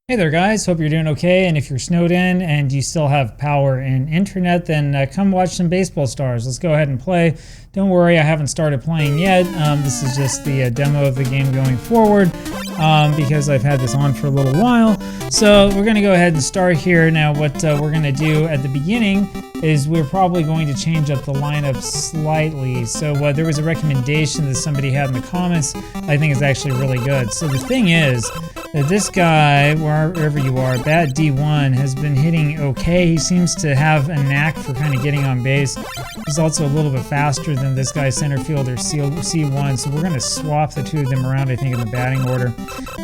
Hey there guys, hope you're doing okay, and if you're snowed in and you still have power and internet, then come watch some Baseball Stars. Let's go ahead and play. Don't worry, I haven't started playing yet. This is just the demo of the game going forward because I've had this on for a little while. So we're going to go ahead and start here. Now what we're going to do at the beginning is we're probably going to change up the lineup slightly. So there was a recommendation that somebody had in the comments I think is actually really good. So the thing is that this guy, wherever you are, Bat D1, has been hitting okay. He seems to have a knack for kind of getting on base. He's also a little bit faster than this guy, center fielder C1, so we're going to swap the two of them around, I think, in the batting order.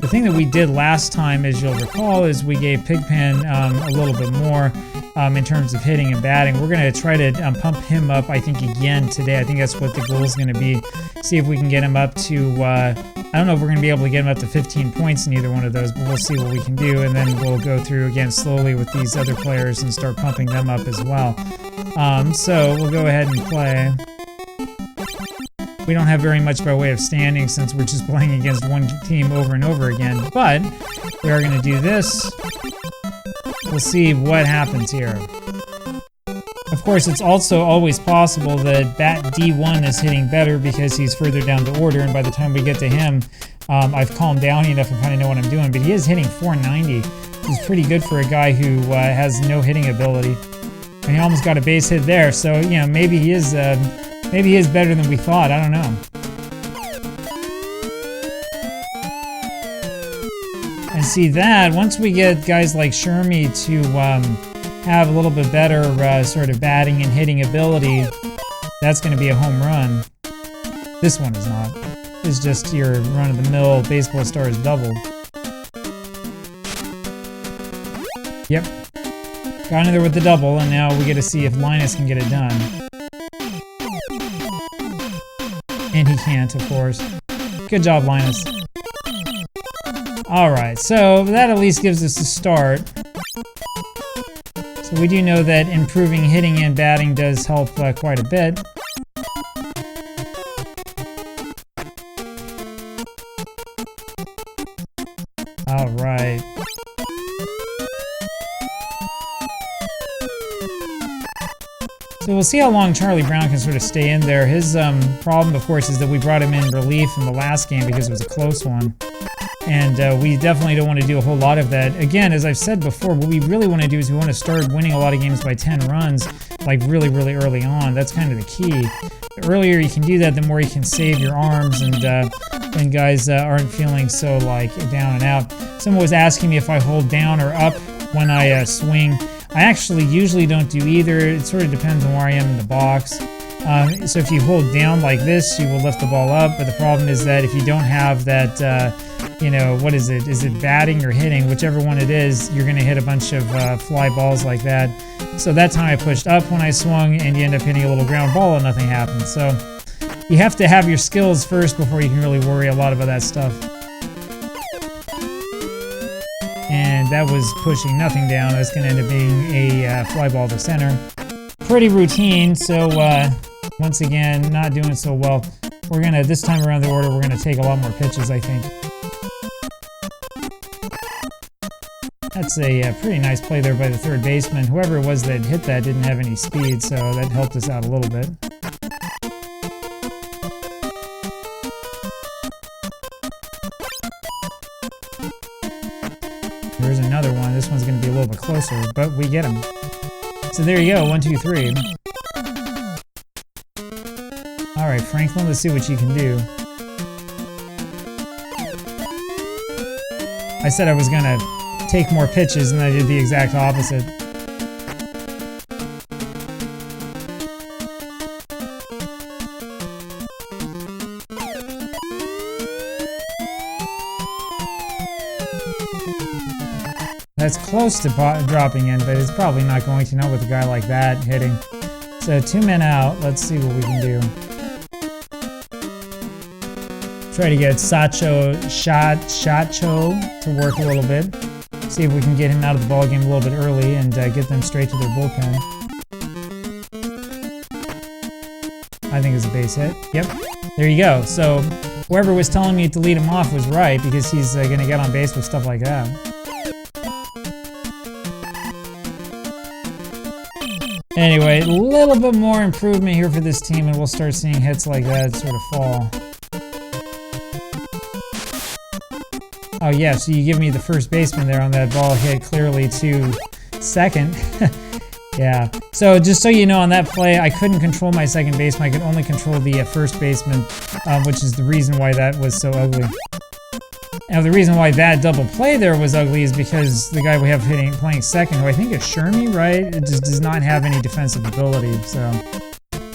The thing that we did last time, as you'll recall, is we gave Pigpen a little bit more in terms of hitting and batting. We're going to try to pump him up, I think, again today. I think that's what the goal is going to be. See if we can get him up to, I don't know if we're going to be able to get him up to 15 points in either one of those, but we'll see what we can do, and then we'll go through again slowly with these other players and start pumping them up as well. So we'll go ahead and play. We don't have very much by way of standing since we're just playing against one team over and over again, but we are going to do this. We'll see what happens here. Of course, it's also always possible that Bat D1 is hitting better because he's further down the order, and by the time we get to him, I've calmed down enough and kind of know what I'm doing, but he is hitting 490. He's pretty good for a guy who has no hitting ability. And he almost got a base hit there, so, you know, maybe he is better than we thought. I don't know. And see that, once we get guys like Shermy to have a little bit better sort of batting and hitting ability, that's going to be a home run. This one is not. It's just your run-of-the-mill Baseball Stars double. Yep. Got in there with the double, and now we get to see if Linus can get it done. And he can't, of course. Good job, Linus. Alright, so that at least gives us a start. So we do know that improving hitting and batting does help quite a bit. Alright. So we'll see how long Charlie Brown can sort of stay in there. His problem, of course, is that we brought him in relief in the last game because it was a close one. And we definitely don't want to do a whole lot of that. Again, as I've said before, what we really want to do is we want to start winning a lot of games by 10 runs, like really, really early on. That's kind of the key. The earlier you can do that, the more you can save your arms, and then guys aren't feeling so like down and out. Someone was asking me if I hold down or up when I swing. I actually usually don't do either. It sort of depends on where I am in the box. So if you hold down like this, you will lift the ball up, but the problem is that if you don't have that, you know, what is it? Is it batting or hitting? Whichever one it is, you're going to hit a bunch of fly balls like that. So that time I pushed up when I swung, and you end up hitting a little ground ball and nothing happens. So you have to have your skills first before you can really worry a lot about that stuff. And that was pushing nothing down. That's going to end up being a fly ball to center. Pretty routine, so once again, not doing so well. We're going to, this time around the order, we're going to take a lot more pitches, I think. That's a pretty nice play there by the third baseman. Whoever it was that hit that didn't have any speed, so that helped us out a little bit. There's another one. This one's going to be a little bit closer, but we get him. So there you go, 1, 2, 3. Alright, Franklin, let's see what you can do. I said I was going to take more pitches, and I did the exact opposite. That's close to dropping in, but it's probably not going to, not with a guy like that hitting. So 2 men out. Let's see what we can do. Try to get Shotcho to work a little bit. See if we can get him out of the ballgame a little bit early and get them straight to their bullpen. I think it's a base hit. Yep. There you go. So whoever was telling me to lead him off was right, because he's going to get on base with stuff like that. Anyway, a little bit more improvement here for this team, and we'll start seeing hits like that sort of fall. Oh yeah, so you give me the first baseman there on that ball hit clearly to second. Yeah, so just so you know, on that play, I couldn't control my second baseman. I could only control the first baseman, which is the reason why that was so ugly. Now, the reason why that double play there was ugly is because the guy we have playing second, who I think is Shermy, right? It just does not have any defensive ability, so...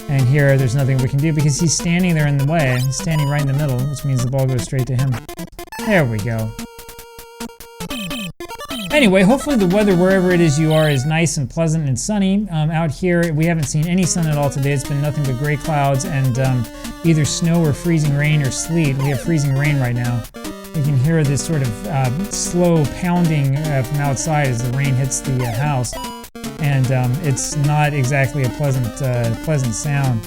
And here, there's nothing we can do because he's standing there in the way. He's standing right in the middle, which means the ball goes straight to him. There we go. Anyway, hopefully the weather wherever it is you are is nice and pleasant and sunny. Out here, we haven't seen any sun at all today. It's been nothing but gray clouds and either snow or freezing rain or sleet. We have freezing rain right now. You can hear this sort of slow pounding from outside as the rain hits the house. And it's not exactly a pleasant sound.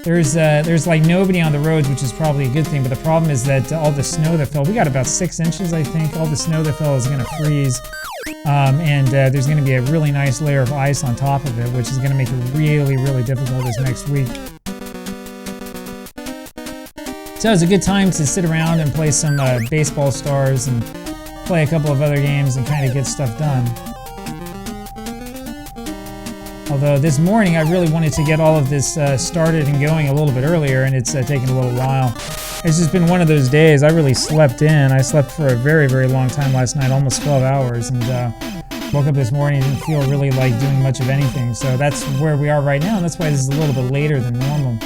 There's like nobody on the roads, which is probably a good thing, but the problem is that all the snow that fell, we got about 6 inches, I think. All the snow that fell is going to freeze, and there's going to be a really nice layer of ice on top of it, which is going to make it really, really difficult this next week. So it's a good time to sit around and play some baseball stars and play a couple of other games and kind of get stuff done. Although this morning I really wanted to get all of this started and going a little bit earlier, and it's taken a little while. It's just been one of those days. I really slept in. I slept for a very, very long time last night, almost 12 hours, and woke up this morning and didn't feel really like doing much of anything. So that's where we are right now, and that's why this is a little bit later than normal.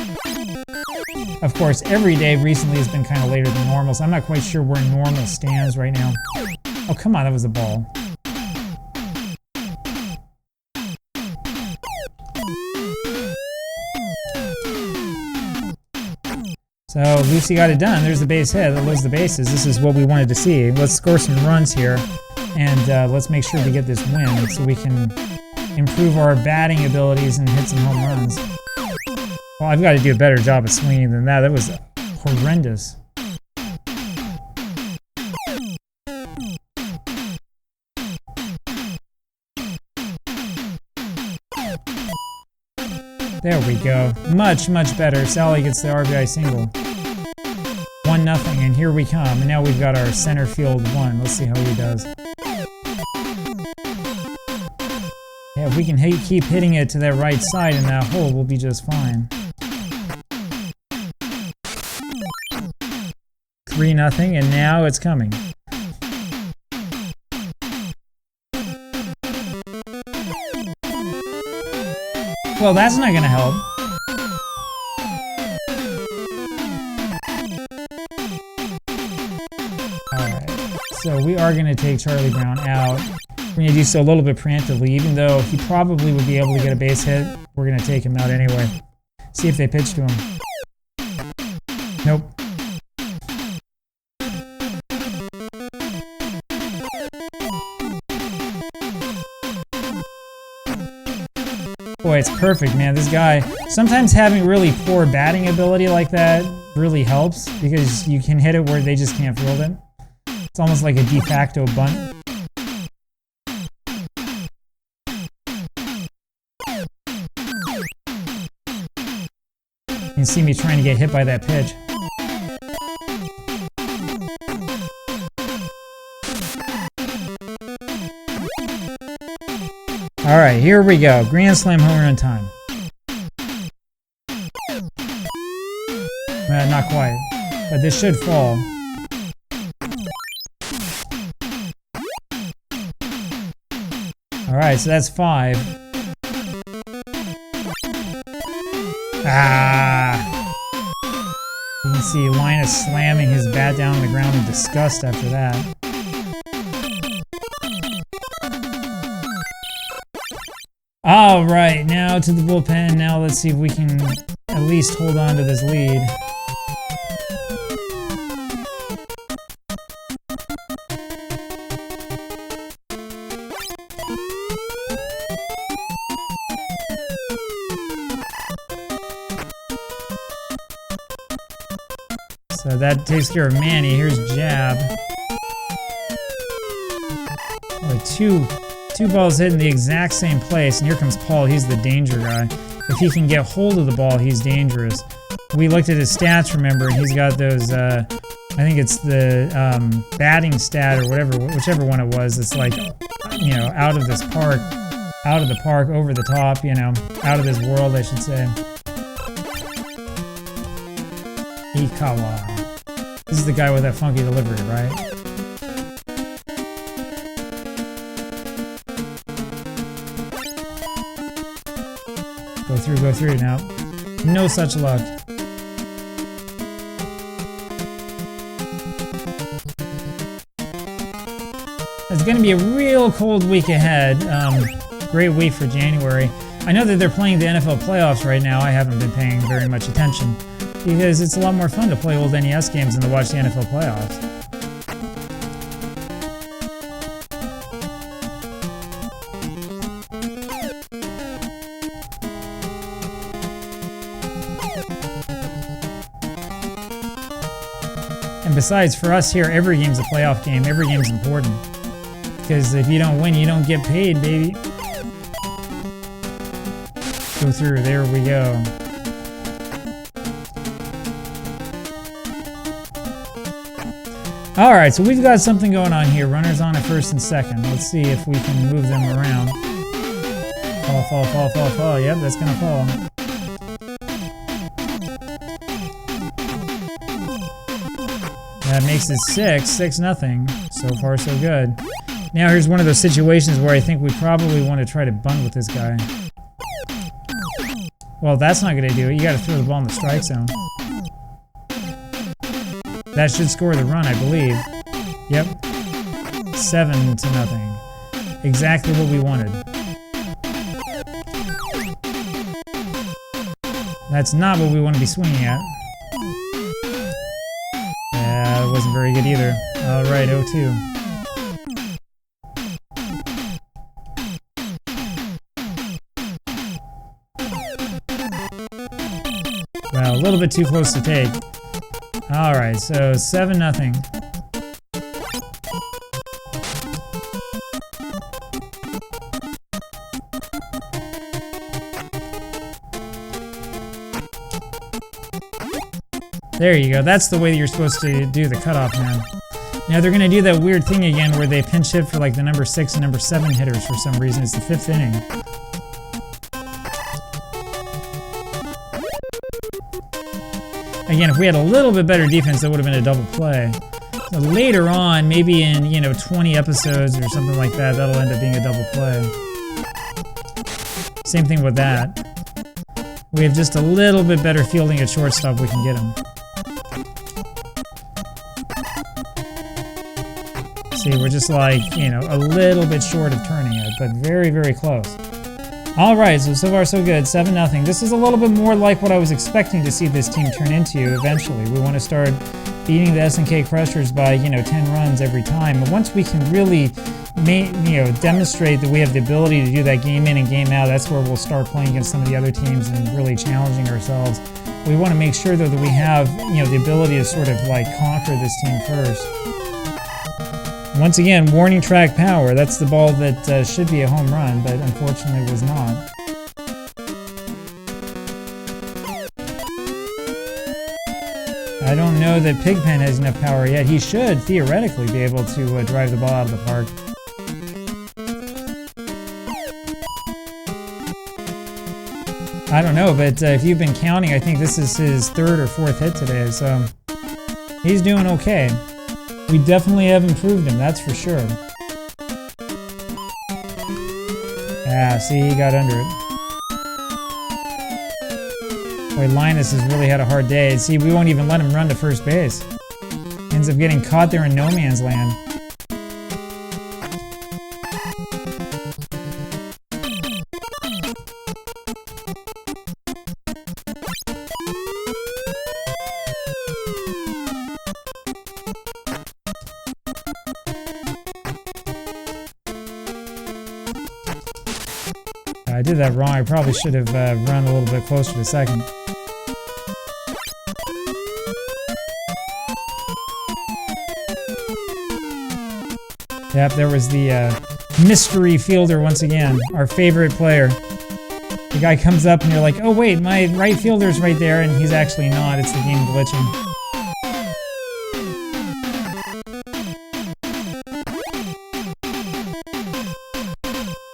Of course, every day recently has been kind of later than normal, so I'm not quite sure where normal stands right now. Oh, come on, that was a ball. So Lucy got it done. There's the base hit. That was the bases. This is what we wanted to see. Let's score some runs here, and let's make sure we get this win so we can improve our batting abilities and hit some home runs. Well, I've got to do a better job of swinging than that. That was horrendous. There we go. Much, much better. Sally gets the RBI single. 1-0, and here we come. And now we've got our center field one. Let's see how he does. Yeah, if we can keep hitting it to that right side in that hole, we'll be just fine. 3-0, and now it's coming. Well, that's not going to help. Alright, so we are going to take Charlie Brown out. We're going to do so a little bit preemptively, even though he probably would be able to get a base hit. We're going to take him out anyway. See if they pitch to him. Nope. Boy, it's perfect, man. This guy, sometimes having really poor batting ability like that really helps because you can hit it where they just can't field it. It's almost like a de facto bunt. You can see me trying to get hit by that pitch. Alright, here we go. Grand Slam home run time. Not quite, but this should fall. Alright, so that's 5. Ah! You can see Linus slamming his bat down on the ground in disgust after that. Alright, now to the bullpen. Now let's see if we can at least hold on to this lead. So that takes care of Manny. Here's Jab. Oh, 2 balls hit in the exact same place, and here comes Paul. He's the danger guy. If he can get hold of the ball, he's dangerous. We looked at his stats, remember, and he's got those, I think it's the batting stat or whatever, whichever one it was. It's like, you know, out of this park, out of the park, over the top, you know, out of this world, I should say. Ikawa. This is the guy with that funky delivery, right? Go through now. No such luck. It's going to be a real cold week ahead. Great week for January. I know that they're playing the NFL playoffs right now. I haven't been paying very much attention because it's a lot more fun to play old NES games than to watch the NFL playoffs. And besides, for us here, every game's a playoff game. Every game's important. Because if you don't win, you don't get paid, baby. Go through. There we go. Alright, so we've got something going on here. Runners on at first and second. Let's see if we can move them around. Fall. Yep, that's going to fall. That makes it 6-0. So far, so good. Now here's one of those situations where I think we probably want to try to bunt with this guy. Well, that's not going to do it. You got to throw the ball in the strike zone. That should score the run, I believe. Yep. 7-0. Exactly what we wanted. That's not what we want to be swinging at. Yeah, it wasn't very good either. Alright, 0-2. Well, a little bit too close to take. Alright, so 7-0. There you go. That's the way that you're supposed to do the cutoff now. Now they're going to do that weird thing again where they pinch hit for like the number 6 and number 7 hitters for some reason. It's the 5th inning. Again, if we had a little bit better defense, that would have been a double play. So later on, maybe in, 20 episodes or something like that, that'll end up being a double play. Same thing with that. We have just a little bit better fielding at shortstop, we can get him. See, we're just like, a little bit short of turning it, but very, very close. Alright, so far so good, 7-0. This is a little bit more like what I was expecting to see this team turn into eventually. We want to start beating the SNK Crushers by, 10 runs every time. But once we can really, demonstrate that we have the ability to do that game in and game out, that's where we'll start playing against some of the other teams and really challenging ourselves. We want to make sure, though, that we have, the ability to sort of, conquer this team first. Once again, warning track power. That's the ball that should be a home run, but unfortunately was not. I don't know that Pigpen has enough power yet. He should theoretically be able to drive the ball out of the park. I don't know, but if you've been counting, I think this is his 3rd or 4th hit today, so he's doing okay. We definitely have improved him, that's for sure. Ah, see, he got under it. Boy, Linus has really had a hard day. See, we won't even let him run to first base. Ends up getting caught there in no man's land. I did that wrong. I probably should have run a little bit closer to second. Yep, there was the mystery fielder once again, our favorite player. The guy comes up and you're like, oh wait, my right fielder's right there, and he's actually not. It's the game glitching.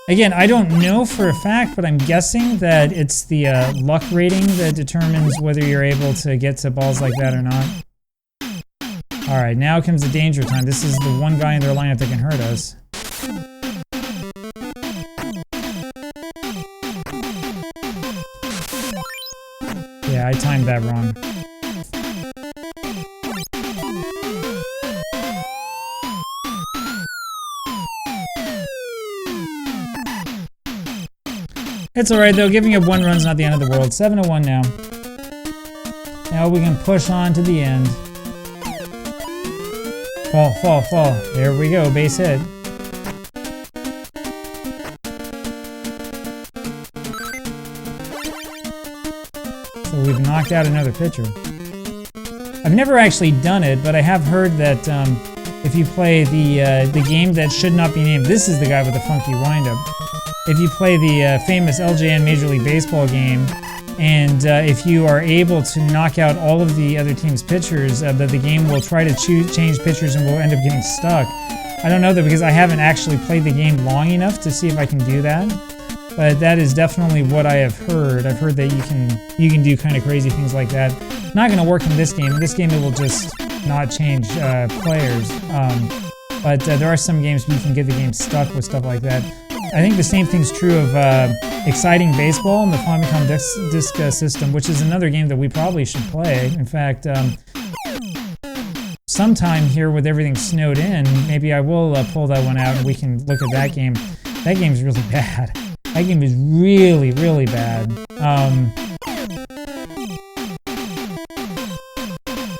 Again, I don't know for a fact, but I'm guessing that it's the luck rating that determines whether you're able to get to balls like that or not. Alright, now comes the danger time. This is the one guy in their lineup that can hurt us. Yeah, I timed that wrong. It's alright though, giving up 1 run's not the end of the world. 7-1 now. Now we can push on to the end. Fall, fall, fall. There we go, base hit. So we've knocked out another pitcher. I've never actually done it, but I have heard that if you play the game that should not be named, this is the guy with the funky windup. If you play the famous LJN Major League Baseball game, and if you are able to knock out all of the other team's pitchers, that the game will try to change pitchers and will end up getting stuck. I don't know though, because I haven't actually played the game long enough to see if I can do that. But that is definitely what I have heard. I've heard that you can do kind of crazy things like that. Not going to work in this game. In this game, it will just not change players. But there are some games where you can get the game stuck with stuff like that. I think the same thing's true of Exciting Baseball and the Famicom Disk System, which is another game that we probably should play. In fact, sometime here with everything snowed in, maybe I will pull that one out and we can look at that game. That game's really bad. That game is really, really bad.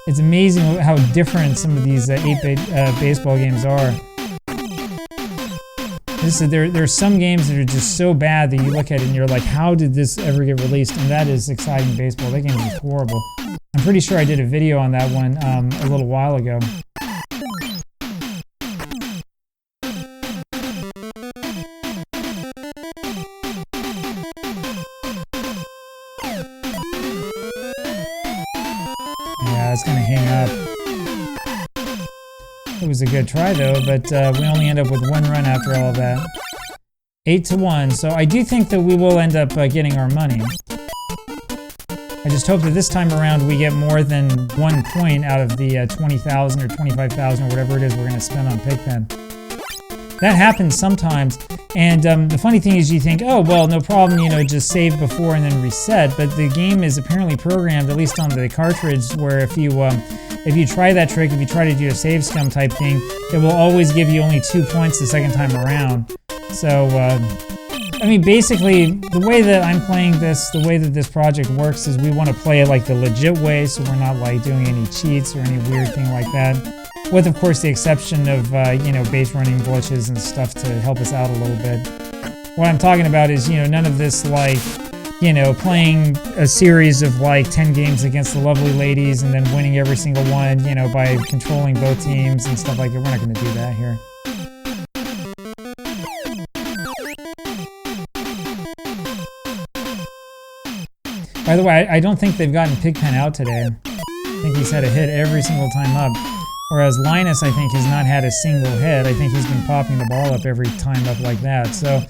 It's amazing how different some of these 8-bit baseball games are. There are some games that are just so bad that you look at it and you're like, how did this ever get released? And that is Exciting Baseball. That game is horrible. I'm pretty sure I did a video on that one a little while ago. Yeah, it's gonna hang up. It was a good try though, but we only end up with 1 run after all of that. 8-1, so I do think that we will end up getting our money. I just hope that this time around we get more than 1 point out of the 20,000 or 25,000 or whatever it is we're going to spend on Pigpen. That happens sometimes, and the funny thing is you think, oh, well, no problem, you know, just save before and then reset, but the game is apparently programmed, at least on the cartridge, where if you try that trick, if you try to do a save scum type thing, it will always give you only 2 points the second time around. So, I mean, basically, the way that I'm playing this, the way that this project works is we want to play it like the legit way, so we're not like doing any cheats or any weird thing like that. With, of course, the exception of, you know, base running glitches and stuff to help us out a little bit. What I'm talking about is, you know, none of this, like, you know, playing a series of, like, 10 games against the lovely ladies and then winning every single one, you know, by controlling both teams and stuff like that. We're not going to do that here. By the way, I don't think they've gotten Pigpen out today. I think he's had a hit every single time up. Whereas Linus, I think, has not had a single hit. I think he's been popping the ball up every time up like that. So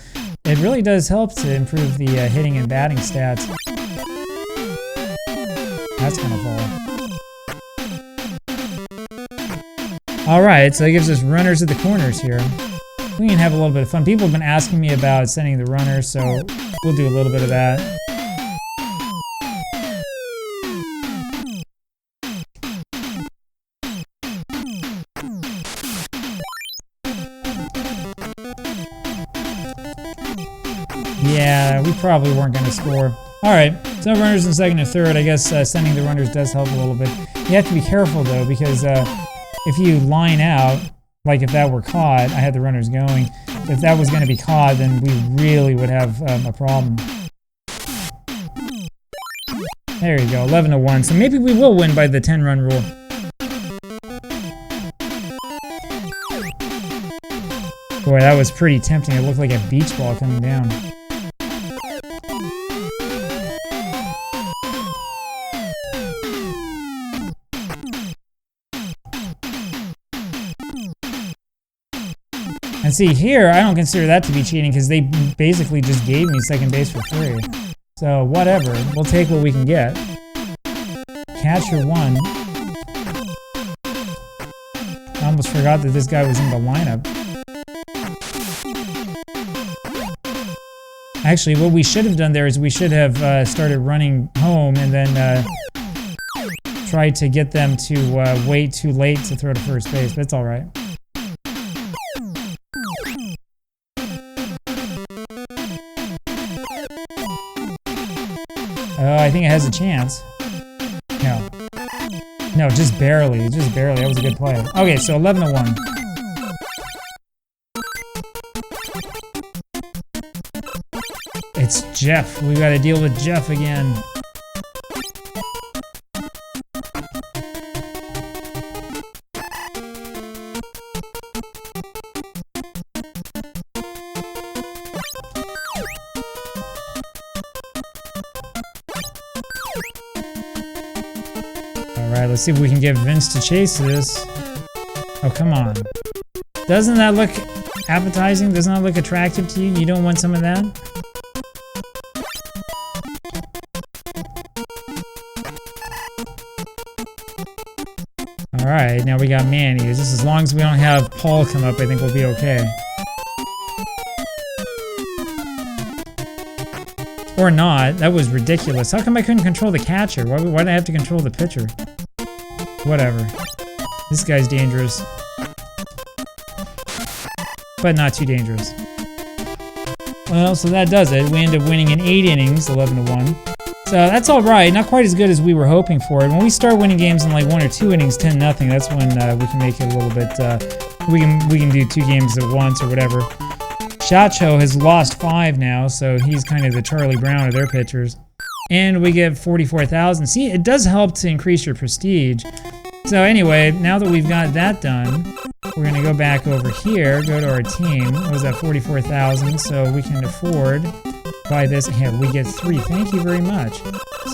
it really does help to improve the hitting and batting stats. That's gonna fall. Alright, so that gives us runners at the corners here. We can have a little bit of fun. People have been asking me about sending the runners, so we'll do a little bit of that. Yeah, we probably weren't going to score. Alright, so runners in second and third. I guess sending the runners does help a little bit. You have to be careful, though, because if you line out, like if that were caught, I had the runners going. If that was going to be caught, then we really would have a problem. There you go, 11-1. So maybe we will win by the 10-run rule. Boy, that was pretty tempting. It looked like a beach ball coming down. And see, here, I don't consider that to be cheating because they basically just gave me second base for free. So, whatever. We'll take what we can get. Catcher 1. I almost forgot that this guy was in the lineup. Actually, what we should have done there is we should have started running home and then tried to get them to wait too late to throw to first base. That's all right. I think it has a chance. No. No, just barely. Just barely. That was a good play. Okay, so 11-1. It's Jeff. We gotta deal with Jeff again. Alright, let's see if we can get Vince to chase this. Oh, come on. Doesn't that look appetizing? Doesn't that look attractive to you? You don't want some of that? Alright, now we got Manny. Just as long as we don't have Paul come up, I think we'll be okay. Or not. That was ridiculous. How come I couldn't control the catcher? Why did I have to control the pitcher? Whatever. This guy's dangerous. But not too dangerous. Well, so that does it. We end up winning in 8 innings, 11-1. So that's alright. Not quite as good as we were hoping for it. When we start winning games in like 1 or 2 innings, 10-0, that's when we can make it a little bit... we can do 2 games at once or whatever. Chacho has lost 5 now, so he's kind of the Charlie Brown of their pitchers. And we get 44,000. See, it does help to increase your prestige. So anyway, now that we've got that done, we're going to go back over here, go to our team. What was that, 44,000? So we can afford buy this. Here, we get 3. Thank you very much.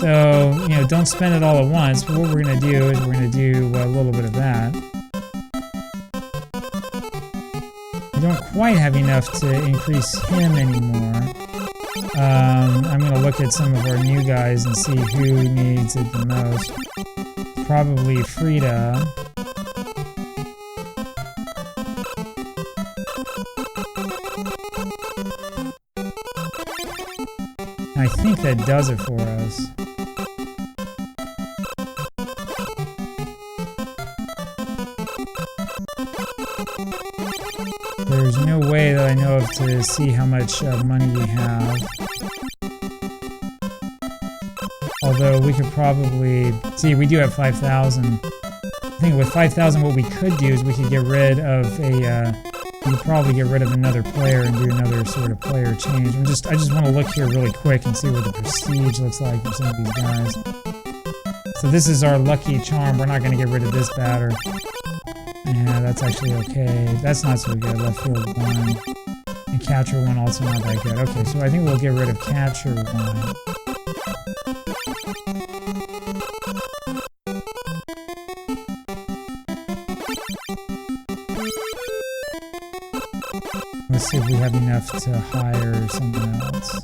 So, you know, don't spend it all at once. But what we're going to do is we're going to do a little bit of that. We don't quite have enough to increase him anymore. I'm going to look at some of our new guys and see who needs it the most. Probably Frida. I think that does it for us. There's no way that I know of to see how much money we have. Although we could probably... See, we do have 5,000. I think with 5,000 what we could do is we could get rid of a... we could probably get rid of another player and do another sort of player change. I just want to look here really quick and see what the prestige looks like for some of these guys. So this is our lucky charm. We're not going to get rid of this batter. Yeah, that's actually okay. That's not so good. Left field 1. And catcher 1 also not that good. Okay, so I think we'll get rid of catcher 1. Let's see if we have enough to hire someone else.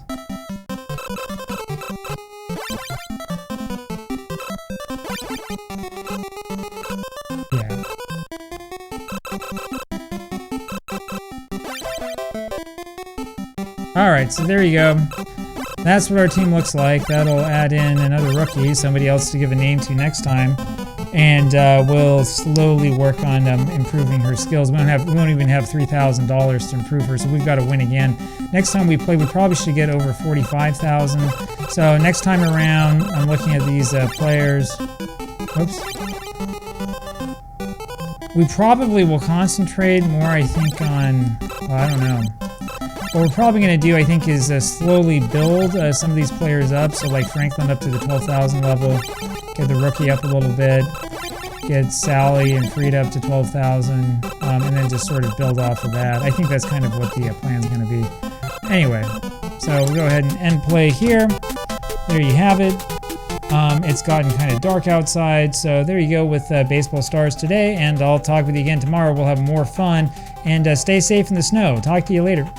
Yeah. Alright, so there you go. That's what our team looks like. That'll add in another rookie, somebody else to give a name to next time. And we'll slowly work on improving her skills. We won't even have $3,000 to improve her, so we've got to win again. Next time we play, we probably should get over 45,000. So next time around, I'm looking at these players. Oops. We probably will concentrate more, I think, on... Well, I don't know. What we're probably going to do, I think, is slowly build some of these players up. So like Franklin up to the 12,000 level. Get the rookie up a little bit. get Sally and Frida up to 12,000, and then just sort of build off of that. I think that's kind of what the plan's going to be. Anyway, so we'll go ahead and end play here. There you have it. It's gotten kind of dark outside, so there you go with Baseball Stars today, and I'll talk with you again tomorrow. We'll have more fun, and stay safe in the snow. Talk to you later.